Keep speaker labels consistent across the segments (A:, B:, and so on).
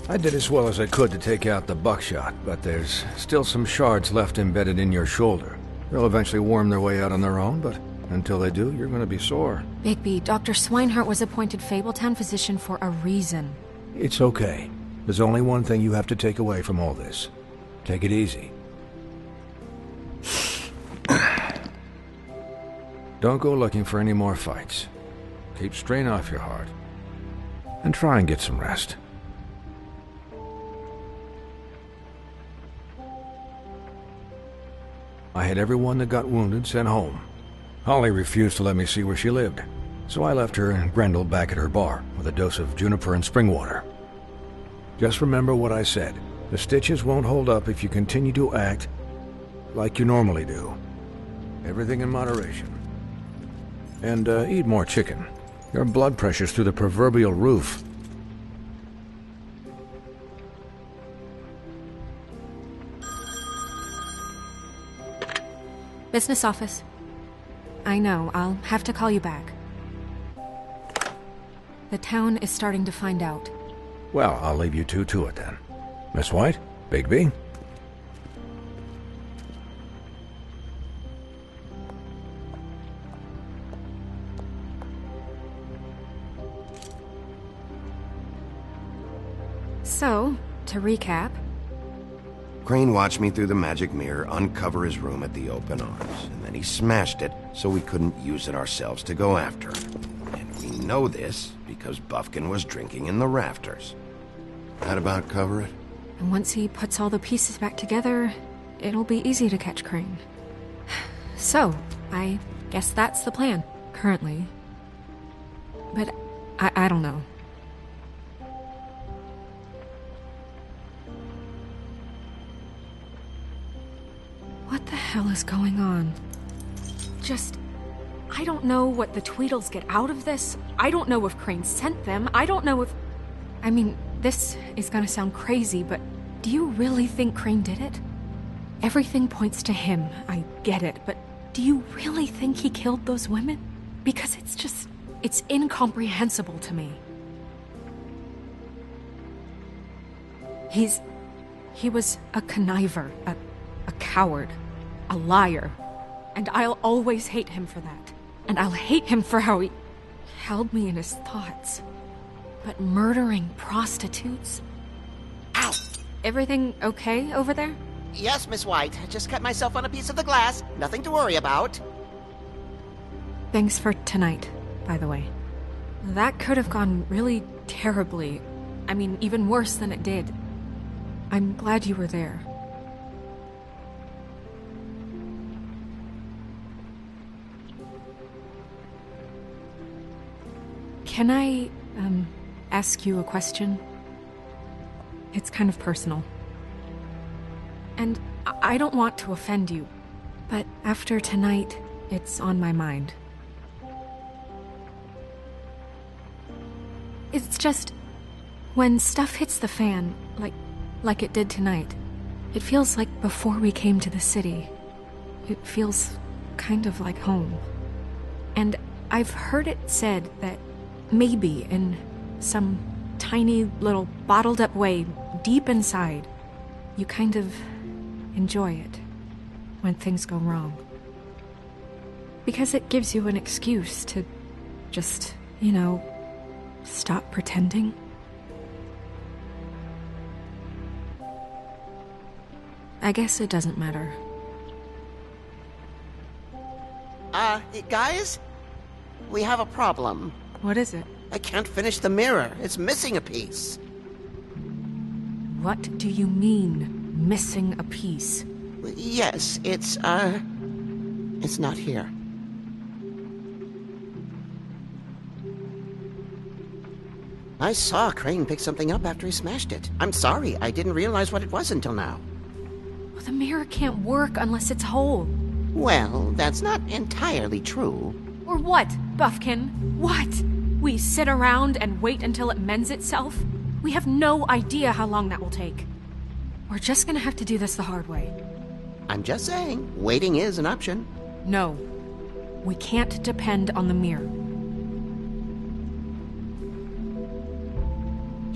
A: I did as well as I could to take out the buckshot, but there's still some shards left embedded in your shoulder. They'll eventually worm their way out on their own, but until they do, you're gonna be sore.
B: Bigby, Dr. Swinehart was appointed Fabletown physician for a reason.
A: It's okay. There's only one thing you have to take away from all this. Take it easy. Don't go looking for any more fights. Keep strain off your heart. And try and get some rest. I had everyone that got wounded sent home. Holly refused to let me see where she lived, so I left her and Grendel back at her bar with a dose of juniper and spring water. Just remember what I said. The stitches won't hold up if you continue to act like you normally do. Everything in moderation. And eat more chicken. Your blood pressure's through the proverbial roof.
B: Business office. I know, I'll have to call you back. The town is starting to find out.
A: Well, I'll leave you two to it then. Miss White? Bigby?
B: So, to recap...
C: Crane watched me through the magic mirror uncover his room at the open arms, and then he smashed it so we couldn't use it ourselves to go after him. And we know this because Buffkin was drinking in the rafters. That about cover it?
B: And once he puts all the pieces back together, it'll be easy to catch Crane. So, I guess that's the plan, currently. But I don't know. What the hell is going on? I don't know what the Tweedles get out of this. I don't know if Crane sent them. I don't know if... I mean, this is gonna sound crazy, but do you really think Crane did it? Everything points to him, I get it, but do you really think he killed those women? Because it's incomprehensible to me. He was a conniver, a coward, a liar, and I'll always hate him for that. And I'll hate him for how he held me in his thoughts. But murdering prostitutes? Ow! Everything okay over there?
D: Yes, Miss White. I just cut myself on a piece of the glass. Nothing to worry about.
B: Thanks for tonight, by the way. That could have gone really terribly. I mean, even worse than it did. I'm glad you were there. Can I, ask you a question? It's kind of personal. And I don't want to offend you, but after tonight, it's on my mind. It's just, when stuff hits the fan, like it did tonight, it feels like before we came to the city. It feels kind of like home. And I've heard it said that maybe in some tiny little bottled up way deep inside, you kind of enjoy it when things go wrong. Because it gives you an excuse to just, stop pretending. I guess it doesn't matter.
D: Guys? We have a problem.
B: What is it?
D: I can't finish the mirror. It's missing a piece.
B: What do you mean, missing a piece?
D: Yes, it's not here. I saw Crane pick something up after he smashed it. I'm sorry, I didn't realize what it was until now.
B: Well, the mirror can't work unless it's whole.
D: Well, that's not entirely true.
B: Or what, Buffkin? What? We sit around and wait until it mends itself? We have no idea how long that will take. We're just gonna have to do this the hard way.
D: I'm just saying, waiting is an option.
B: No. We can't depend on the mirror.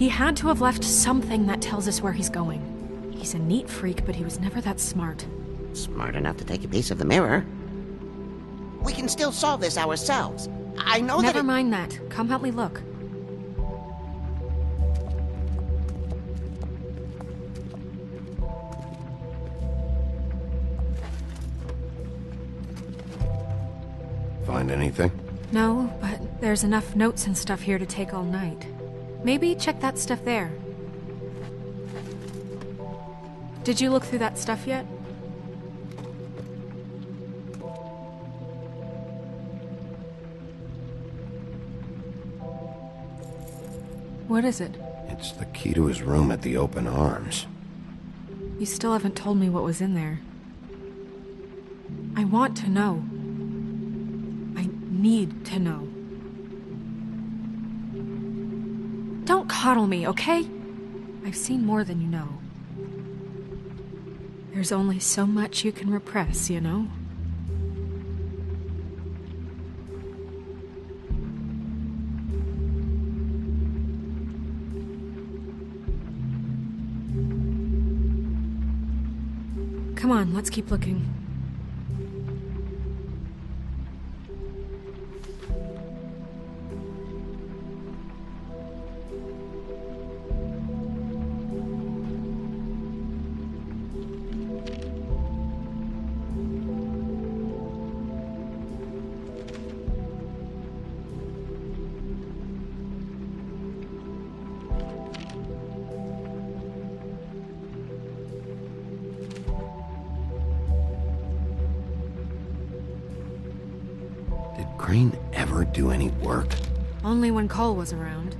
B: He had to have left something that tells us where he's going. He's a neat freak, but he was never that smart.
D: Smart enough to take a piece of the mirror. We can still solve this ourselves. I know
B: Never mind that. Come help me look.
C: Find anything?
B: No, but there's enough notes and stuff here to take all night. Maybe check that stuff there. Did you look through that stuff yet? What is it?
C: It's the key to his room at the Open Arms.
B: You still haven't told me what was in there. I want to know. I need to know. Don't coddle me, okay? I've seen more than you know. There's only so much you can repress, you know? Come on, let's keep looking.
C: Crane ever do any work?
B: Only when Cole was around.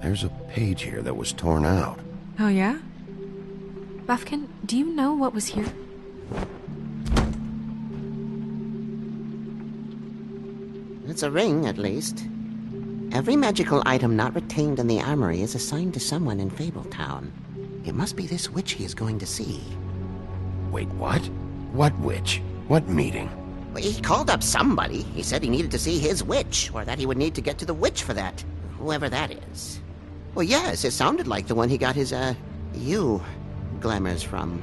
C: There's a page here that was torn out.
B: Oh, yeah? Buffkin, do you know what was here?
D: It's a ring, at least. Every magical item not retained in the armory is assigned to someone in Fabletown. It must be this witch he is going to see.
C: Wait, what? What witch? What meeting?
D: Well, he called up somebody. He said he needed to see his witch, or that he would need to get to the witch for that. Whoever that is. Well, yes, it sounded like the one he got his, glamours from.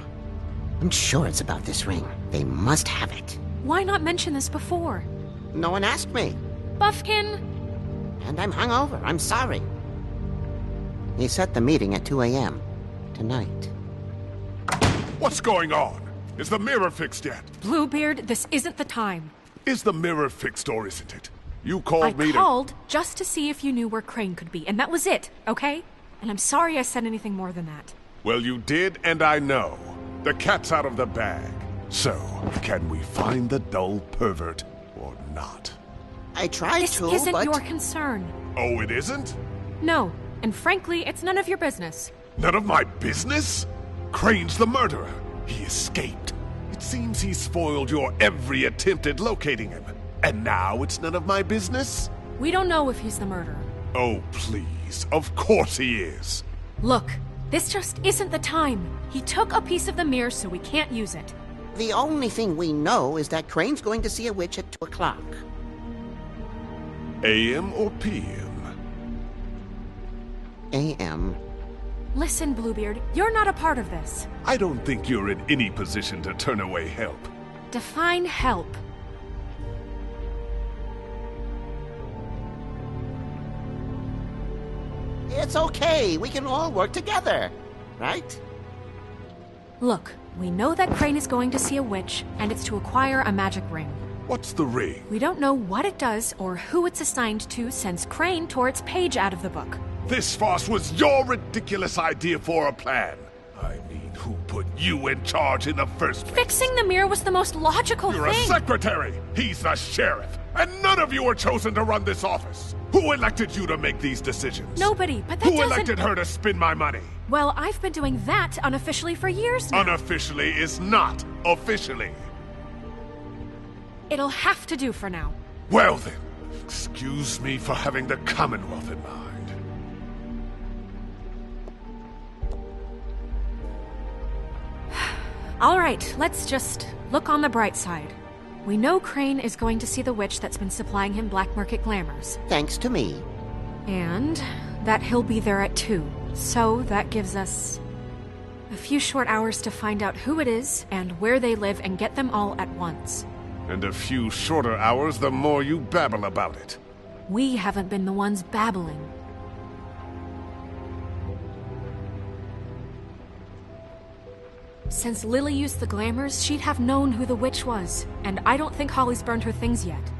D: I'm sure it's about this ring. They must have it.
B: Why not mention this before?
D: No one asked me.
B: Buffkin!
D: And I'm hungover. I'm sorry. He set the meeting at 2 a.m. tonight.
E: What's going on? Is the mirror fixed yet?
B: Bluebeard, this isn't the time.
E: Is the mirror fixed or isn't it? You called me
B: I called just to see if you knew where Crane could be, and that was it, okay? And I'm sorry I said anything more than that.
E: Well, you did, and I know. The cat's out of the bag. So, can we find the dull pervert or not?
D: I tried
B: This
D: to,
B: isn't
D: but...
B: your concern.
E: Oh, it isn't?
B: No, and frankly, it's none of your business.
E: None of my business? Crane's the murderer. He escaped. It seems he spoiled your every attempt at locating him. And now it's none of my business?
B: We don't know if he's the murderer.
E: Oh, please. Of course he is.
B: Look, this just isn't the time. He took a piece of the mirror, so we can't use it.
D: The only thing we know is that Crane's going to see a witch at 2 o'clock.
E: AM or PM?
D: A.M.
B: Listen, Bluebeard, you're not a part of this.
E: I don't think you're in any position to turn away help.
B: Define help.
D: It's okay. We can all work together. Right?
B: Look, we know that Crane is going to see a witch, and it's to acquire a magic ring.
E: What's the ring?
B: We don't know what it does or who it's assigned to since Crane tore its page out of the book.
E: This farce was your ridiculous idea for a plan. I mean, who put you in charge in the first place?
B: Fixing the mirror was the most logical
E: You're
B: thing.
E: a secretary. He's the sheriff. And none of you were chosen to run this office. Who elected you to make these decisions?
B: Nobody, but that
E: Who
B: doesn't...
E: elected her to spend my money?
B: Well, I've been doing that unofficially for years now.
E: Unofficially is not officially.
B: It'll have to do for now.
E: Well then, excuse me for having the Commonwealth in mind.
B: All right, let's just look on the bright side. We know Crane is going to see the witch that's been supplying him black market glamours.
D: Thanks to me.
B: And that he'll be there at 2. So that gives us a few short hours to find out who it is and where they live and get them all at once.
E: And a few shorter hours the more you babble about it.
B: We haven't been the ones babbling. Since Lily used the glamours, she'd have known who the witch was, and I don't think Holly's burned her things yet.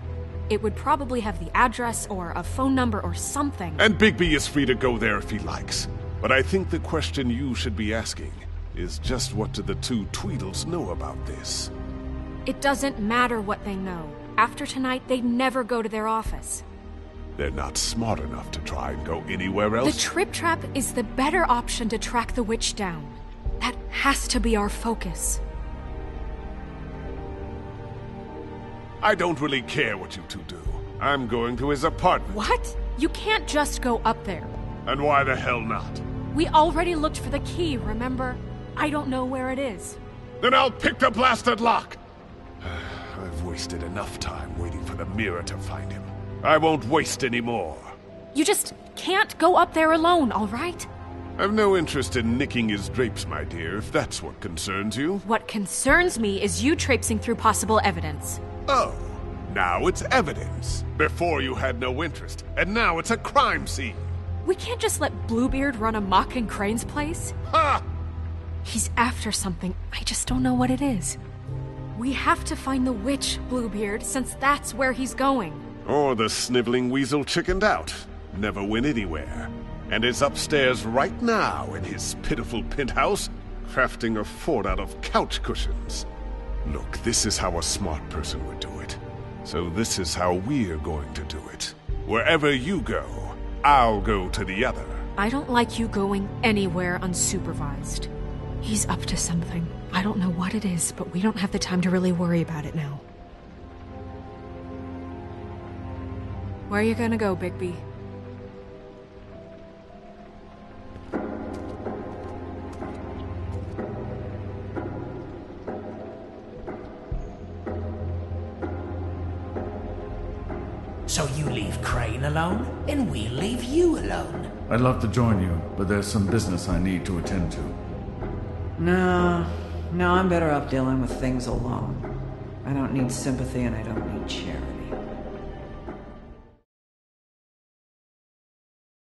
B: It would probably have the address or a phone number or something.
E: And Bigby is free to go there if he likes. But I think the question you should be asking is just what do the two Tweedles know about this?
B: It doesn't matter what they know. After tonight, they'd never go to their office.
E: They're not smart enough to try and go anywhere else.
B: The Trip Trap is the better option to track the witch down. That has to be our focus.
E: I don't really care what you two do. I'm going to his apartment.
B: What? You can't just go up there.
E: And why the hell not?
B: We already looked for the key, remember? I don't know where it is.
E: Then I'll pick the blasted lock! I've wasted enough time waiting for the mirror to find him. I won't waste any more.
B: You just can't go up there alone, all right?
E: I've no interest in nicking his drapes, my dear, if that's what concerns you.
B: What concerns me is you traipsing through possible evidence.
E: Oh, now it's evidence. Before you had no interest, and now it's a crime scene.
B: We can't just let Bluebeard run amok in Crane's place.
E: Ha!
B: He's after something. I just don't know what it is. We have to find the witch, Bluebeard, since that's where he's going.
E: Or the sniveling weasel chickened out. Never went anywhere. And is upstairs right now in his pitiful penthouse, crafting a fort out of couch cushions. Look, this is how a smart person would do it. So this is how we're going to do it. Wherever you go, I'll go to the other.
B: I don't like you going anywhere unsupervised. He's up to something. I don't know what it is, but we don't have the time to really worry about it now. Where are you gonna go, Bigby?
F: So you leave Crane alone, and we'll leave you alone.
G: I'd love to join you, but there's some business I need to attend to.
H: No, I'm better off dealing with things alone. I don't need sympathy and I don't need charity.